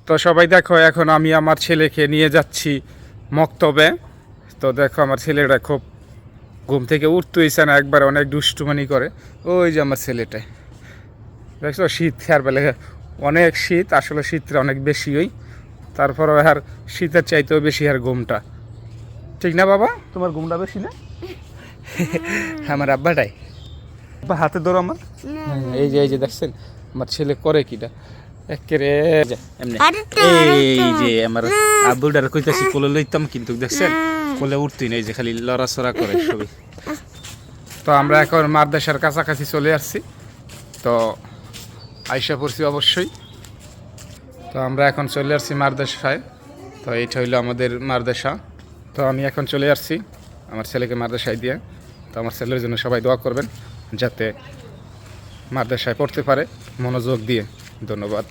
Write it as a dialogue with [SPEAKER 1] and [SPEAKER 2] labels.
[SPEAKER 1] তো সবাই দেখো, এখন আমি আমার ছেলেকে নিয়ে যাচ্ছি মক্তবে। তো দেখো আমার ছেলেটা খুব ঘুম থেকে উঠতেইছে না, একবার অনেক দুষ্টুমানি করে। ওই যে আমার ছেলেটা, দেখছো শীত খেয়ার বেলা অনেক শীত, আসলে শীতটা অনেক বেশি ওই, তারপরে আর শীতের চাইতেও বেশি আর ঘুমটা, ঠিক না বাবা? তোমার ঘুমটা বেশি না? আমার আব্বাটাই, আব্বা হাতে ধরো আমার। এই যে দেখছেন আমার ছেলে করে কিটা একেরে এমনি। এই যে আমার আব্বুটার কইতাছি কোলে লইতাম, কিন্তু দেখছেন কোলে উঠতেই নেই, যে খালি লড়াচড়া করে সবই। তো আমরা এখন মাদ্রাসার কাছাকাছি চলে আসছি, তো আইসা পড়ছি অবশ্যই। তো আমরা এখন চলে আসছি মাদ্রাসায়। তো এইটা হইলো আমাদের মাদ্রাসা। তো আমি এখন চলে আসছি আমার ছেলেকে মাদ্রাসায় দিয়ে। তো আমার ছেলের জন্য সবাই দোয়া করবেন যাতে মাদ্রাসায় পড়তে পারে মনোযোগ দিয়ে। ধন্যবাদ।